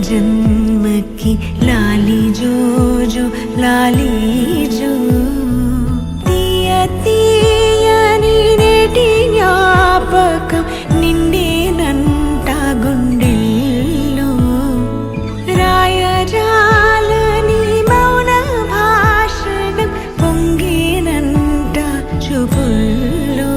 जन्म की लाली जो जो लाली जो तीया तीयनी नेटी జ్ఞాపకం నిండేనంట గుండెల్లో రాయజాలని మౌన భాషణం పొంగేనంట చూపుల్లో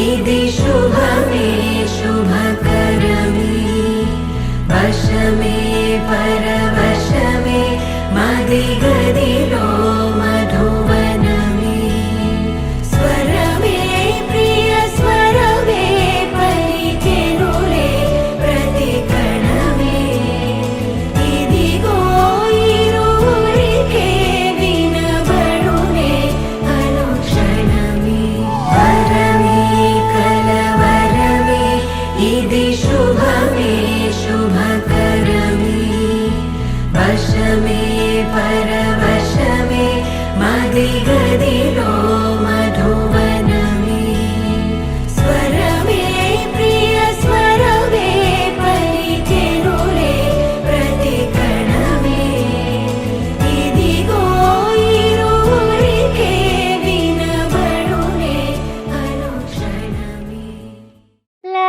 ఇది శుభమే శుభకరమే వశమే పరవశమే మది గదిలో మధువనమే స్వరమే ప్రియ స్వరమే పలికెనులే ప్రతి కణమే ఇదిగో ఇరువురికే వినబడునే అనుక్షణమే ఇది శుభమే శుభకరమే వశమే పరవశమే మది గదిలో మధువనమే స్వరమే ప్రియ స్వరమే పలికెనులే ప్రతి కణమే ఇదిగో ఇరువురికే వినబడునే అనుక్షణమే లా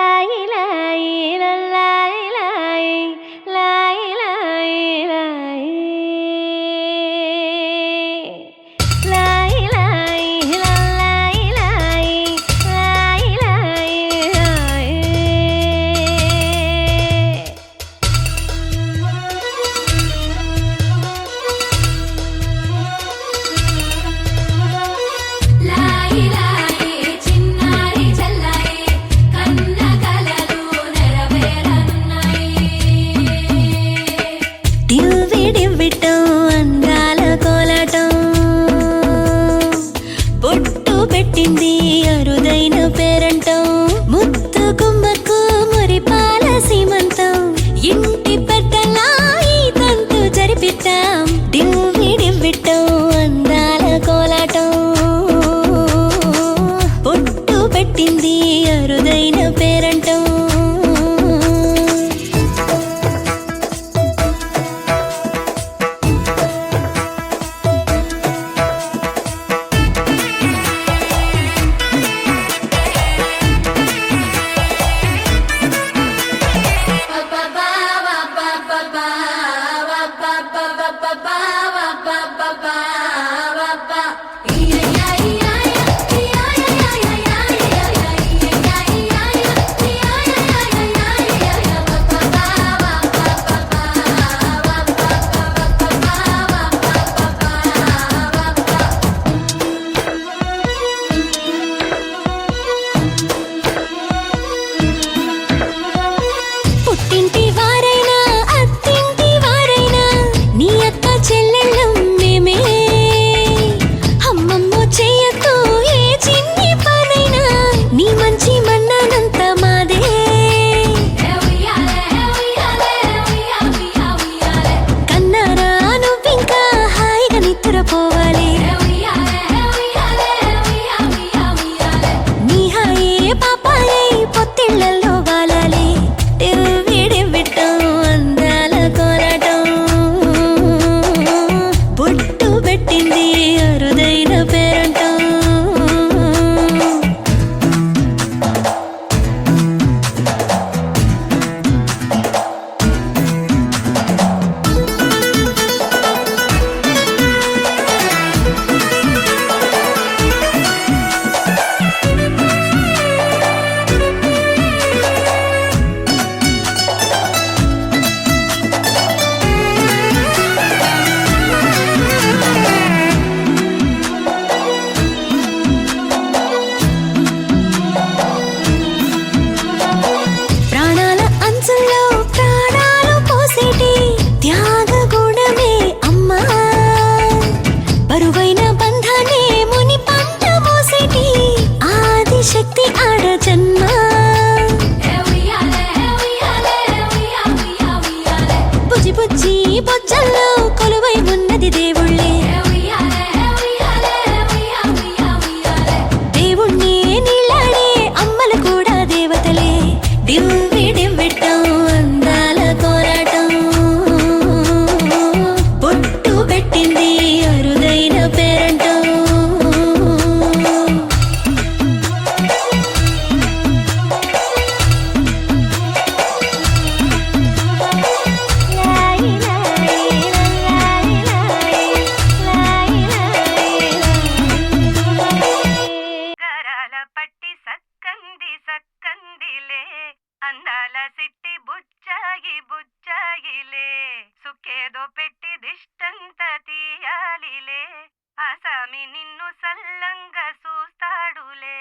నిన్ను సల్లంగా చూస్తాడులే.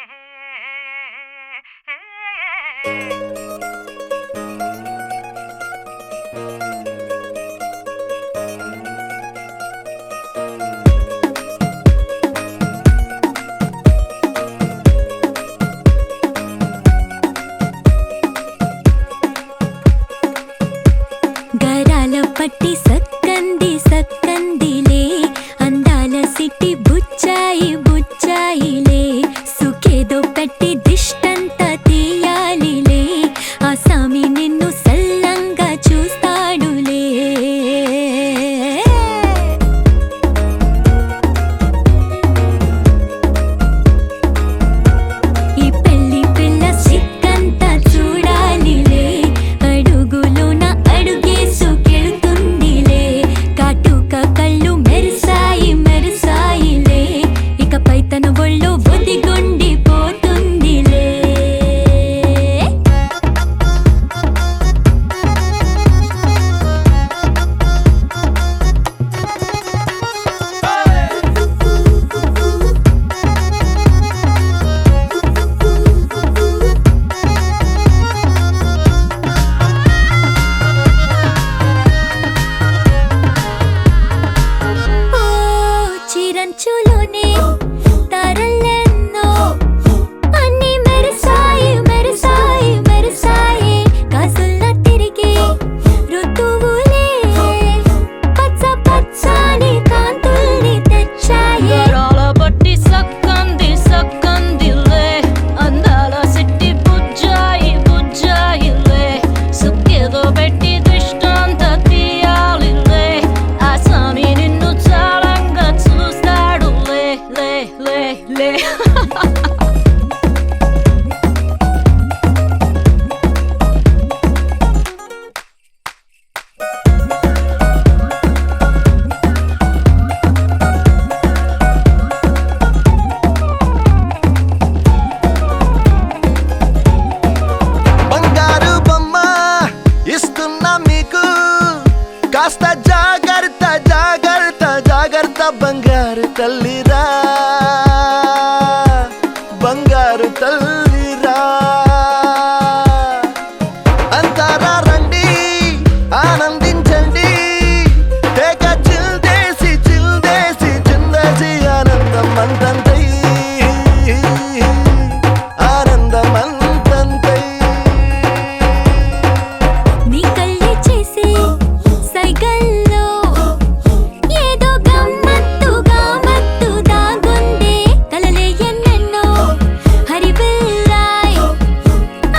గరాల పట్టి సక్కంది సక్కందిలే అందాల సిట్టి బుచ్చాయి బుచ్చాయిలే సుఖేదో పెట్టి దిష్టంతా తీయాలిలే ఆ సామి నిన్ను సల్లంగా చూస్తాడులే. ఈ పెళ్లి పిల్ల సిక్కంతా చూడాలిలే అడుగులోన అడుగేసుకెళ్తుందిలే కాటుక కళ్ళు మెరిసాయి మెరిసాయిలే ఇకపై తన ఒళ్ళు ఒదిగొండిపోతుందిలే. ఓ చిరంచులోనే తారలెన్నో అన్ని మెరిసాయి మెరిసాయి మెరిసాయి కాసుల్లా తిరిగి ఋతువులే పచ్చ పచ్చని కాంతుల్ని తెచ్చాయి. గరాల పట్టి సక్కంది సక్కందిలే అందాల సిట్టి బుజ్జాయి బుజ్జాయిలే సుక్కేదో పెట్టి దృష్టాంత తీయాలిలే ఆ సామి నిన్ను చాలంగా చూస్తాడులే లే లే లే. బంగారు బొమ్మ ఇస్తున్నా మీకు కాస్త జాగ్రత్త జాగ్రత్త జాగ్రత్త బంగారు తల్లిరా బంగారు తల్లిరా అంతారా రండి ఆనందించండి తేక చిల్దేసి చిల్దేసి చిందేసి ఆనందం అంతంతై ఆనందం అంతంతై. నీ కళ్ళే చేసే సైగల్లో ఏదో గమ్మత్తుగా మత్తు దాగుందే కలలే ఎన్నెన్నో హరివిల్లాయ్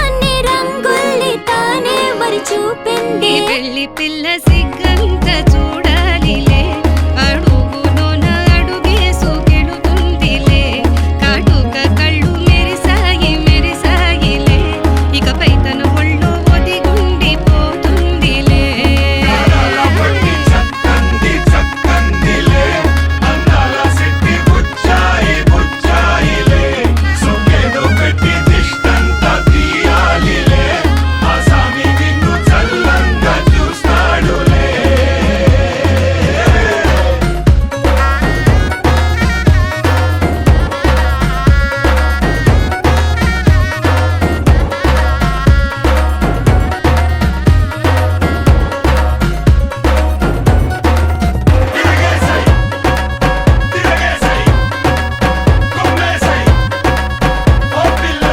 అన్ని రంగుల్ని తానే మరి చూపింది. పెళ్లి పిల్ల సిగ్గంత చూడాలిలే అడుగులోన అడుగేసుకెళుతుందిలే కాటుక కళ్ళు మెరిసాయి మెరిసాయిలే ఇకపై తన ఒళ్ళు ఒదిగుండిపోతుందిలే. చక్కంది చక్కందిలే అందాల సిట్టి బుచ్చాయి బుచ్చాయిలే సుఖేదో పెట్టి దిష్టంతా తీయాలిలే ఆ సామి నిన్ను చల్లంగా చూస్తాడులే. తిరగేసై తిరగేసై కొమ్మేసై ఓ పిల్ల.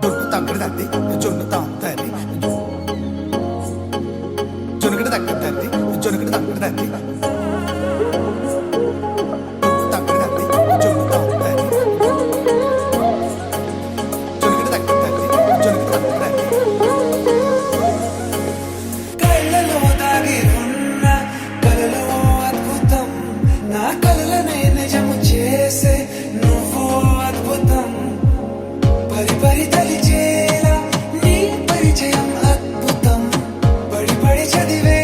జొన్ను తగ్గడదండి జొన్ను తాగుతాది జొనుగడ తగ్గదండి జొనుగడ తగ్గదండి తగ్గదండి జొన్ను తాగుతాది జొనుగడ తగ్గదండి జొనుగడ తగ్గదండి. కళ్ళలో దాగి ఉన్న కలలో అద్భుతం నా కలలనే నిజము చేసే నువ్వు అద్భుతం పరి పరి తలిచేలా నీ పరిచయం అద్భుతం పడి పడి చదివే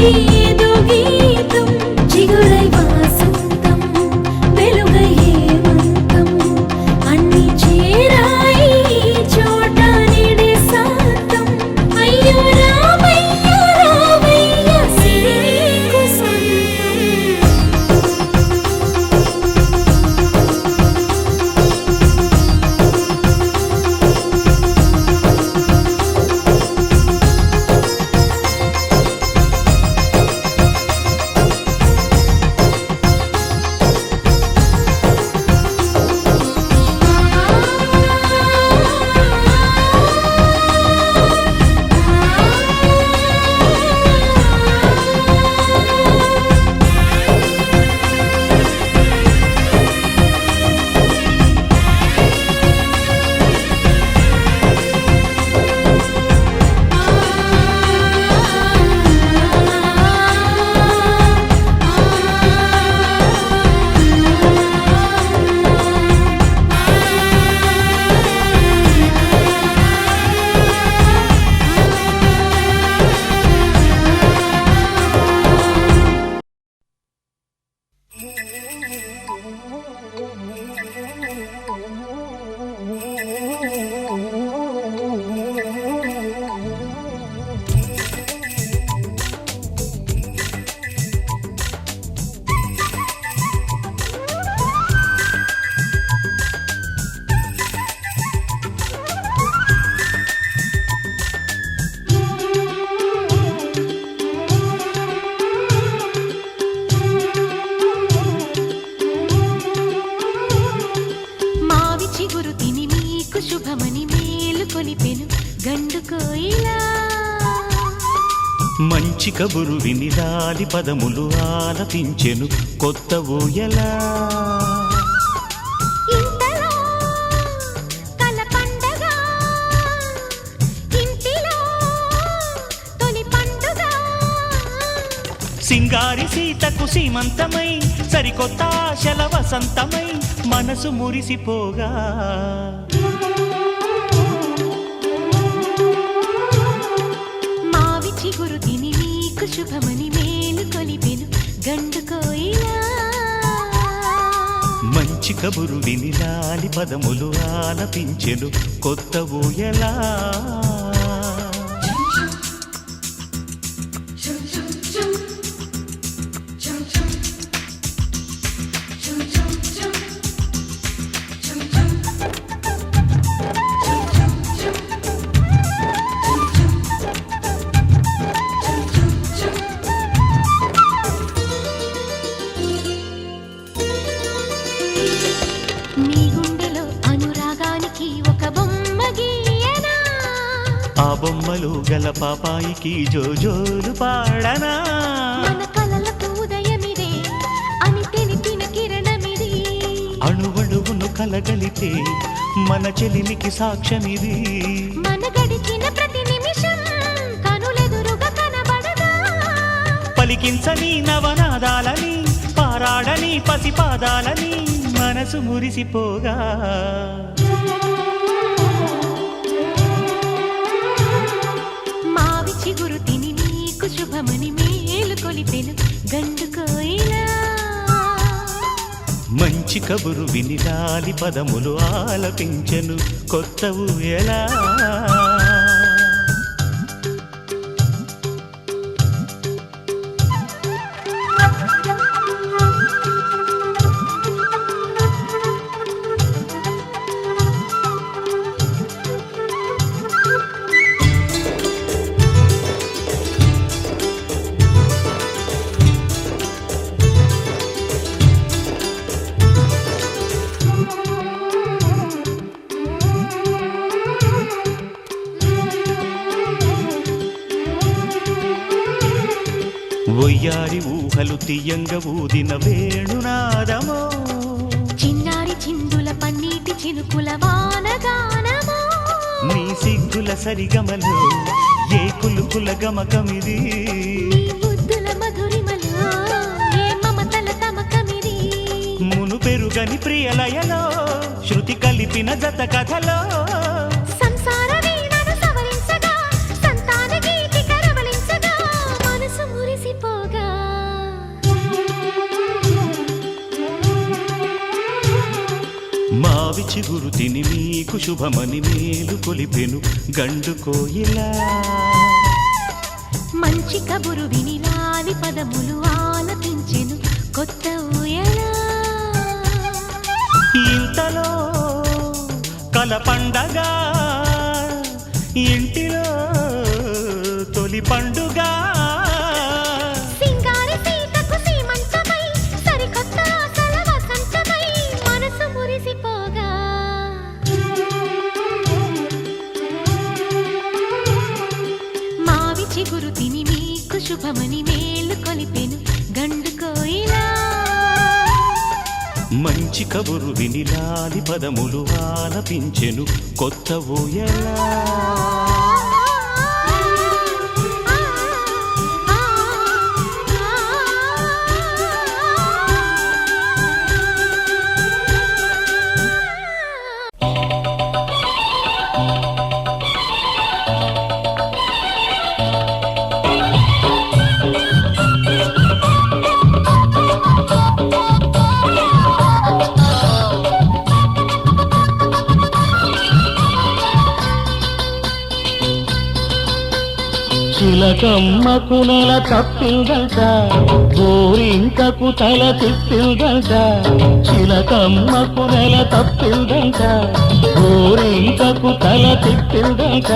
నుండి ఏదో గీతం చిగురై వాసంతం వెలుగై హేమంతం అన్ని చేరాయి చోట నిడే శాంతం అయ్యో రామయ్య రామయ్య సిరికి సొంతం మావి చిగురు తిని మీకు శుభమని మేలు కొలిపెను గండు కోయిలా మంచి కబురు విని లాలి పదములు ఆలపించెను కొత్త ఊయలా ఇంతలో కల పండగ ఇంటిలో తొలి పండుగ సింగారి సీతకు సీమంతమై సరికొత్త ఆశల వసంతమై మనసు మురిసిపోగా మావి చిగురు తిని మీకు శుభమని మేలు కొలిపెను గండు కోయిలా మంచి కబురు విని లాలి పదములు ఆలపించెను కొత్త ఊయలా మీ గుండెలో అనురాగానికి ఒక బొమ్మ గీయనా ఆ బొమ్మలు గల పాపాయికి జోజోలు పాడనా మన కలలకు ఉదయమిదే అని తెలిపిన కిరణమిది అణువణువును కలగలితే మన చెలిమికి సాక్ష్యమిది మన గడిచిన ప్రతి నిమిషం కనులెదురుగా కనబడగా పలికించని నవనాదాలని పారాడని పసిపాదాలని మనసు మురిసిపోగా మావి చిగురు తిని నీకు శుభమని మేలు కొలిపెను గండు కోయిలా మంచి కబురు విని లాలి పదములు ఆలపించెను కొత్త ఊయలా ఒయ్యారి ఊహలు తీయంగ ఊదిన వేణునాదమో చిన్నారి చిందుల పన్నీటి చినుకుల వానగానమో నీ సిగ్గుల సరిగమలు ఏ కులుకుల గమకమిది నీ బుద్ధుల మధురిమలో ఏ మమతల తమకమిది మును పెరుగని ప్రియలయలో శృతి కలిపిన జత కథలో సంసార వీణను సవరించగా సంతాన గీతిక రవళించగా మనసు మురిసి మురిసిపోగా మావి చిగురు తిని మీకు శుభమని మేలు కొలిపెను గండు కోయిలా మంచి కబురు విని లాలి పదములు ఆలపించెను కొత్త ఊయలా ఇంతలో కల పండగ ఇంటిలో తొలి పండుగ సింగారి సీతకు సీమంతమై సరికొత్త ఆశల వసంతమై మనసు మురిసిపోగా మావి చిగురు తిని మీకు శుభమని మేలు కొలిపెను గండు కోయిలా మంచి కబురు విని లాలి పదములు ఆలపించెను కొత్త ఊయలా చిలకమ్మకు నెల తప్పిందట గోరింకకు తల తిప్పిందట చిలకమ్మకు నెల తప్పిందట గోరింకకు తల తిప్పిందట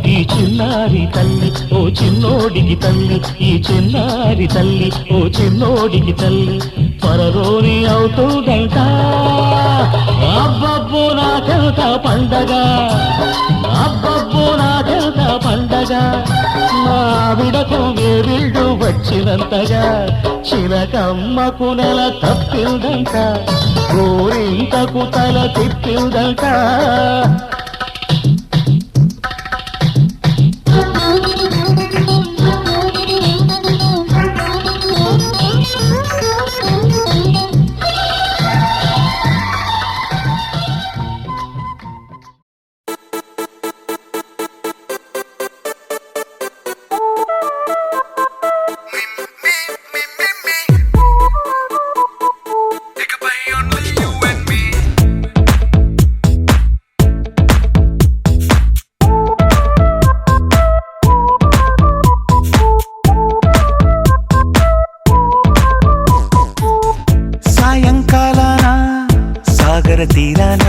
ఈ చిన్నారి తల్లి ఓ చిన్నోడికి తల్లి ఈ చిన్నారి తల్లి ఓ చిన్నోడికి తల్లి త్వరలోని అవుతుందంట అబ్బబ్బో నాకెంత పండగ అబ్బబ్బో నాకెంత పండగ మావిడకు వేవిళ్ళు వచ్చినంతగా చిలకమ్మకు నెల తప్పిందంట గోరింకకు తల తిప్పిందంట తీరాన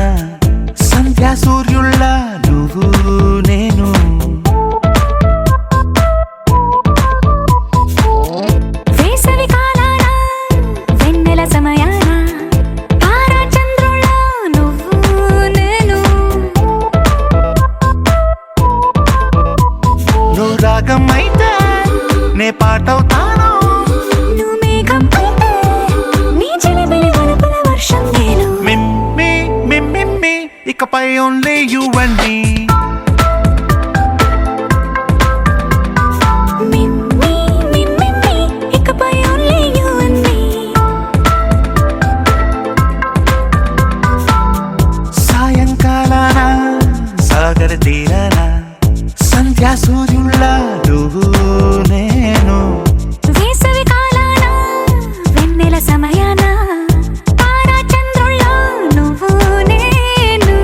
సంధ్యా సూర్యుళ్ళ నువ్వు నేను వేసవి కాలాన వెన్నెల సమయాన తారా చంద్రుళ్ళ నువ్వు నేను నువ్వు రాగం అయితే నే పాటవుతాను నువ్వు మేఘం అయితే నీ చిలిబిలి వలపుల వర్షం నేను ఇకపై ఓన్లీ యు అండ్ మీ ఇకపై ఓన్లీ యు అండ్ మీ సాయంకాలాన సాగర తీరాన సంధ్యా సూర్యుళ్ళ నువ్వు నేను వేసవి కాలాన వెన్నెల సమయాన తారా చంద్రుళ్ళ నువ్వు నేను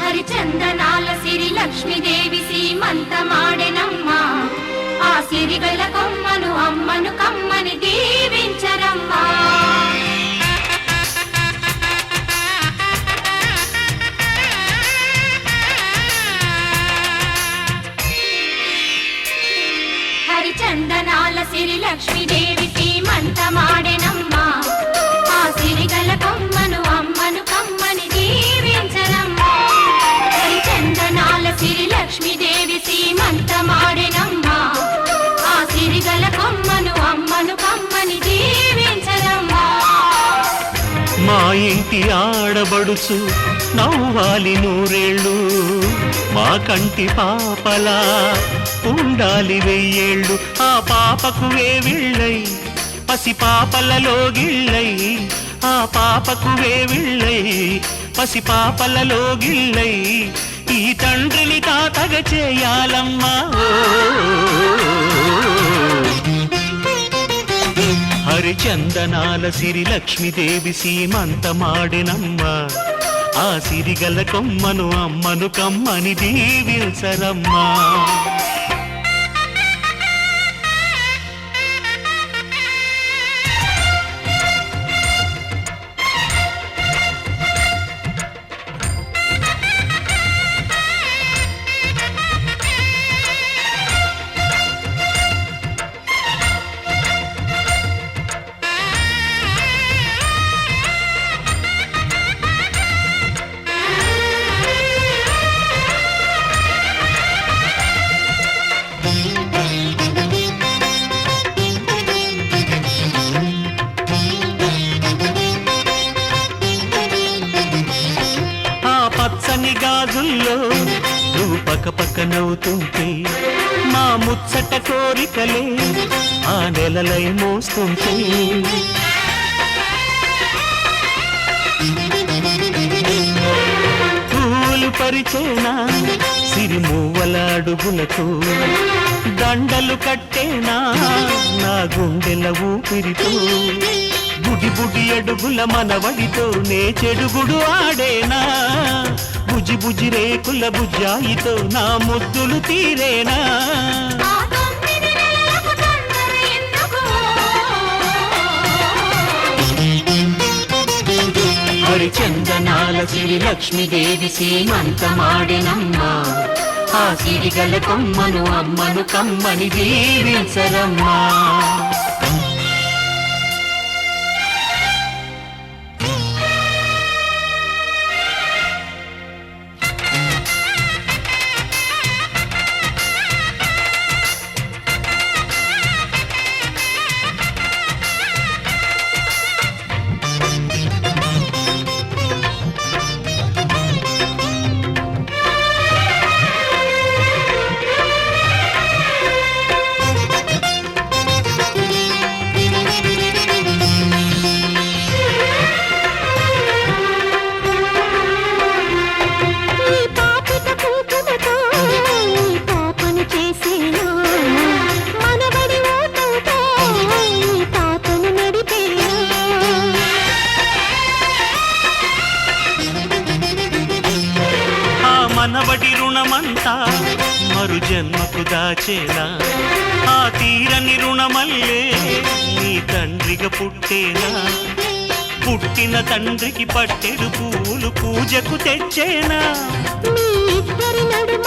హరిచందనాల సిరి లక్ష్మీదేవి సీమంతమాడెనమ్మా ఆ సిరిగల కొమ్మను అమ్మను కమ్మని దీవించరమ్మా హరిచందనాల సిరి లక్ష్మీదేవి సీమంతమాడెనమ్మా ఆ సిరిగల కొమ్మను అమ్మను కమ్మని దీవించరమ్మా ఆడబడుచు నవ్వాలి నూరేళ్ళు మా కంటి పాపలా ఉండాలి వెయ్యేళ్ళు ఆ పాపకు వేవిళ్ళై పసి పాపలలో గిళ్ళై ఆ పాపకు వేవిళ్ళై పసి పాపలలో గిళ్ళై ఈ తండ్రిని తాతగ చేయాలమ్మా హరిచందనాల సిరి లక్ష్మీదేవి సీమంతమాడినమ్మ ఆ సిరిగల కొమ్మను అమ్మను కమ్మని దీవించరమ్మా పచ్చని గాజుల్లో నువ్వు పక్క నవ్వుతుంటే మా ముచ్చట కోరికలే ఆ నెలలై మోస్తుంటే పూలు పరిచేనా సిరిమూవల అడుగులకు దండలు కట్టేనా నా గుండెల ఊపిరితో బుడి బుడి అడుగుల మనవడితో నే చెడుగుడు ఆడేనా బుజి బుజి రేకుల బుజ్జాయితో నా ముద్దులు తీరేనా హరిచందనాల సిరి లక్ష్మీదేవి సీమంతమాడినమ్మా ఆ సిరిగల కొమ్మను అమ్మను కమ్మని దీవించరమ్మా మనవడి రుణమంతా మరు జన్మకు దాచేనా ఆ తీరని రుణమల్లే నీ తండ్రిగా పుట్టేనా పుట్టిన తండ్రికి పట్టెడు పూలు పూజకు తెచ్చేనా మీ ఇద్దరి నడుమ